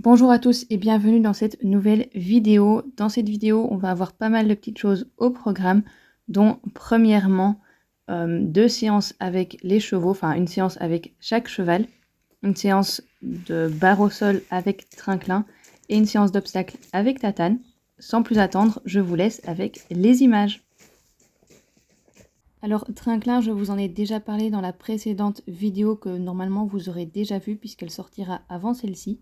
Bonjour à tous et bienvenue dans cette nouvelle vidéo. Dans cette vidéo, on va avoir pas mal de petites choses au programme, dont premièrement 2 séances avec les chevaux, enfin une séance avec chaque cheval, une séance de barre au sol avec Trinquelin et une séance d'obstacles avec Tatane. Sans plus attendre, je vous laisse avec les images. Alors Trinquelin, je vous en ai déjà parlé dans la précédente vidéo que normalement vous aurez déjà vue puisqu'elle sortira avant celle-ci.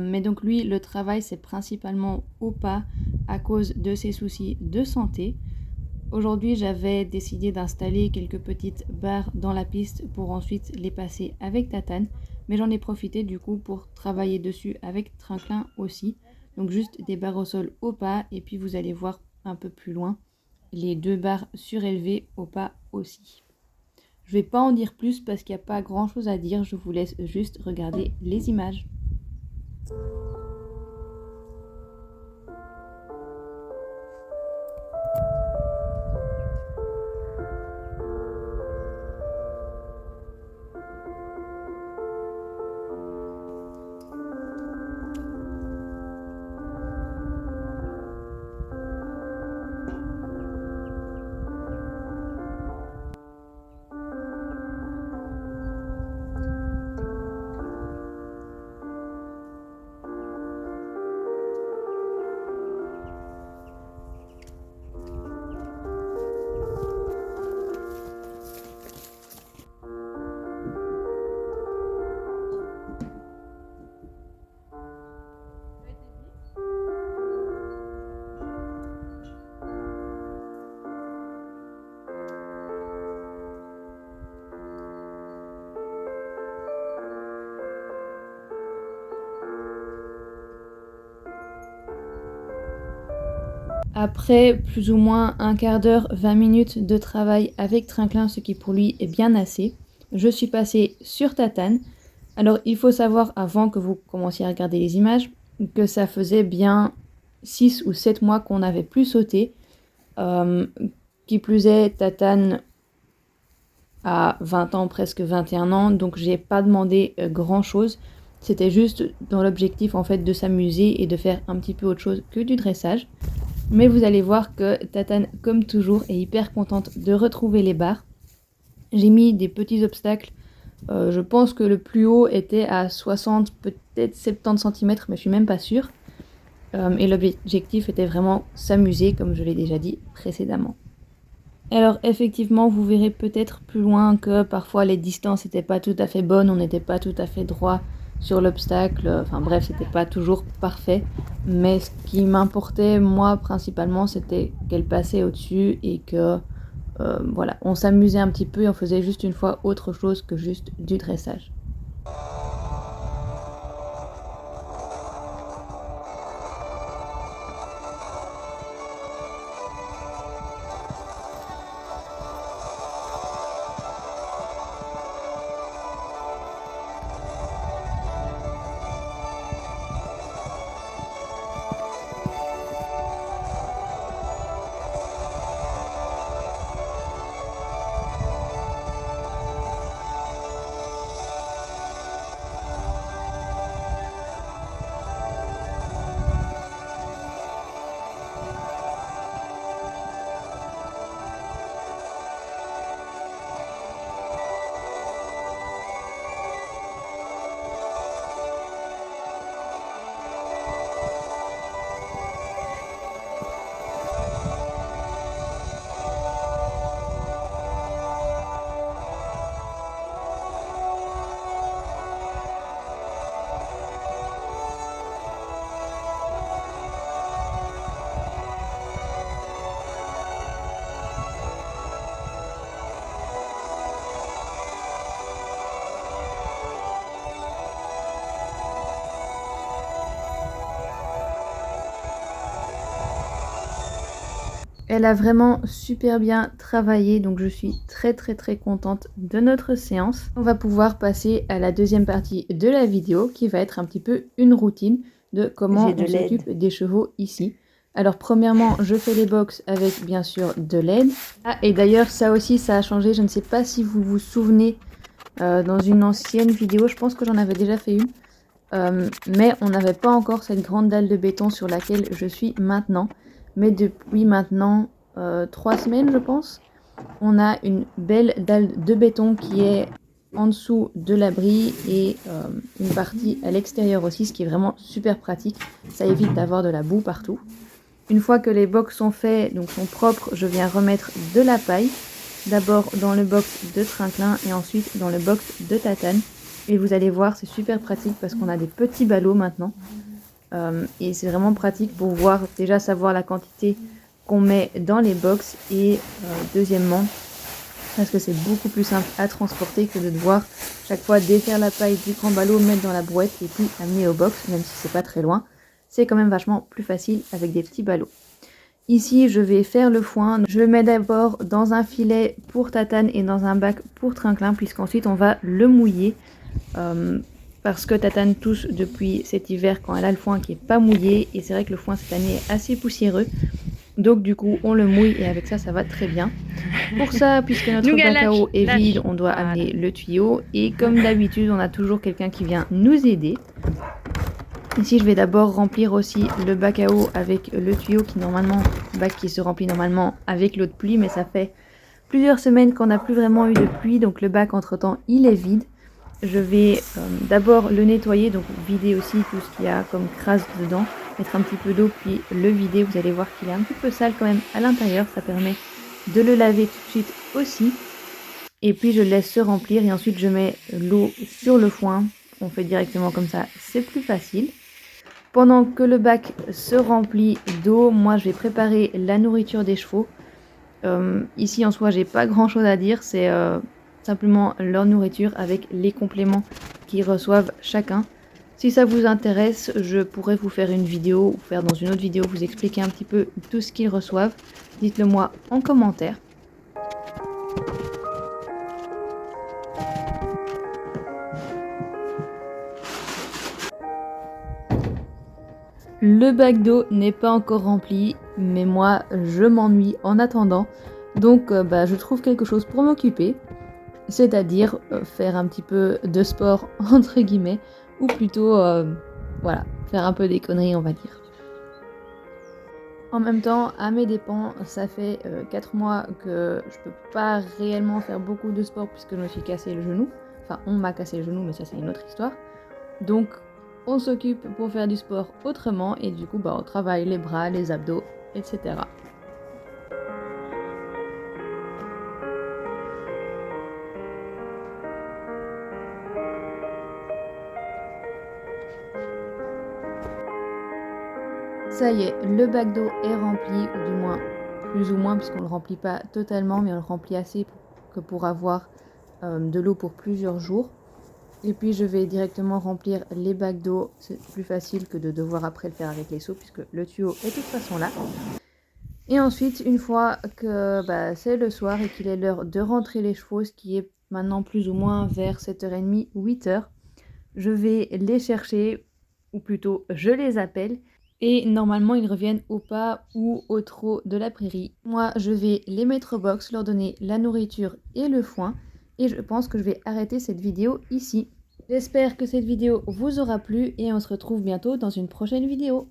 Mais donc lui, le travail, c'est principalement au pas à cause de ses soucis de santé. Aujourd'hui, j'avais décidé d'installer quelques petites barres dans la piste pour ensuite les passer avec Tatane. Mais j'en ai profité du coup pour travailler dessus avec Trinquelin aussi. Donc juste des barres au sol au pas et puis vous allez voir un peu plus loin les 2 barres surélevées au pas aussi. Je ne vais pas en dire plus parce qu'il n'y a pas grand chose à dire. Je vous laisse juste regarder les images. Après plus ou moins un quart d'heure, 20 minutes de travail avec Trinquelin, ce qui pour lui est bien assez, je suis passée sur Tatane. Alors il faut savoir avant que vous commenciez à regarder les images que ça faisait bien 6 ou 7 mois qu'on n'avait plus sauté. Qui plus est, Tatane a 20 ans, presque 21 ans, donc j'ai pas demandé grand chose. C'était juste dans l'objectif en fait de s'amuser et de faire un petit peu autre chose que du dressage. Mais vous allez voir que Tatane, comme toujours, est hyper contente de retrouver les barres. J'ai mis des petits obstacles. Je pense que le plus haut était à 60, peut-être 70 cm, mais je suis même pas sûre. Et l'objectif était vraiment s'amuser, comme je l'ai déjà dit précédemment. Alors effectivement, vous verrez peut-être plus loin que parfois les distances n'étaient pas tout à fait bonnes, on n'était pas tout à fait droit sur l'obstacle, enfin bref, c'était pas toujours parfait, mais ce qui m'importait moi principalement c'était qu'elle passait au-dessus et que voilà, on s'amusait un petit peu et on faisait juste une fois autre chose que juste du dressage. Elle a vraiment super bien travaillé, donc je suis très contente de notre séance. On va pouvoir passer à la deuxième partie de la vidéo qui va être un petit peu une routine de comment on s'occupe des chevaux ici. Alors premièrement, je fais les box avec bien sûr de l'aide. Ah, et d'ailleurs ça aussi ça a changé, je ne sais pas si vous vous souvenez dans une ancienne vidéo, je pense que j'en avais déjà fait une. Mais on n'avait pas encore cette grande dalle de béton sur laquelle je suis maintenant. Mais depuis maintenant 3 semaines, je pense, on a une belle dalle de béton qui est en dessous de l'abri et une partie à l'extérieur aussi, ce qui est vraiment super pratique. Ça évite d'avoir de la boue partout. Une fois que les box sont faits, donc sont propres, je viens remettre de la paille. D'abord dans le box de Trinquelin et ensuite dans le box de Tatane. Et vous allez voir, c'est super pratique parce qu'on a des petits ballots maintenant. Et c'est vraiment pratique pour déjà savoir la quantité qu'on met dans les box. Et deuxièmement, parce que c'est beaucoup plus simple à transporter que de devoir chaque fois défaire la paille du grand ballot, mettre dans la brouette et puis amener au box, même si c'est pas très loin. C'est quand même vachement plus facile avec des petits ballots. Ici, je vais faire le foin. Je le mets d'abord dans un filet pour Tatane et dans un bac pour Trinquelin, puisqu'ensuite on va le mouiller. Parce que Tatane tousse depuis cet hiver quand elle a le foin qui n'est pas mouillé. Et c'est vrai que le foin cette année est assez poussiéreux. Donc du coup, on le mouille et avec ça, ça va très bien. Pour ça, puisque notre bac à eau est vide, on doit amener le tuyau. Et comme d'habitude, on a toujours quelqu'un qui vient nous aider. Ici, je vais d'abord remplir aussi le bac à eau avec le tuyau qui se remplit normalement avec l'eau de pluie, mais ça fait plusieurs semaines qu'on n'a plus vraiment eu de pluie, donc le bac entre-temps, il est vide. Je vais d'abord le nettoyer, donc vider aussi tout ce qu'il y a comme crasse dedans, mettre un petit peu d'eau, puis le vider. Vous allez voir qu'il est un petit peu sale quand même à l'intérieur, ça permet de le laver tout de suite aussi. Et puis je laisse se remplir et ensuite je mets l'eau sur le foin. On fait directement comme ça, c'est plus facile. Pendant que le bac se remplit d'eau, moi je vais préparer la nourriture des chevaux. Ici en soi j'ai pas grand chose à dire, c'est simplement leur nourriture avec les compléments qu'ils reçoivent chacun. Si ça vous intéresse, je pourrais vous faire une vidéo ou faire dans une autre vidéo vous expliquer un petit peu tout ce qu'ils reçoivent. Dites-le moi en commentaire. Le bac d'eau n'est pas encore rempli, mais moi je m'ennuie en attendant. Donc je trouve quelque chose pour m'occuper, c'est-à-dire faire un petit peu de sport entre guillemets, ou plutôt voilà, faire un peu des conneries on va dire. En même temps, à mes dépens, ça fait 4 mois que je peux pas réellement faire beaucoup de sport puisque je me suis cassé le genou. Enfin, on m'a cassé le genou, mais ça c'est une autre histoire. Donc on s'occupe pour faire du sport autrement et du coup on travaille les bras, les abdos, etc. Ça y est, le bac d'eau est rempli, ou du moins plus ou moins puisqu'on ne le remplit pas totalement mais on le remplit assez pour avoir de l'eau pour plusieurs jours. Et puis je vais directement remplir les bacs d'eau, c'est plus facile que de devoir après le faire avec les seaux puisque le tuyau est de toute façon là. Et ensuite, une fois que c'est le soir et qu'il est l'heure de rentrer les chevaux, ce qui est maintenant plus ou moins vers 7h30, 8h, je vais les chercher, ou plutôt je les appelle. Et normalement, ils reviennent au pas ou au trot de la prairie. Moi, je vais les mettre au box, leur donner la nourriture et le foin. Et je pense que je vais arrêter cette vidéo ici. J'espère que cette vidéo vous aura plu et on se retrouve bientôt dans une prochaine vidéo.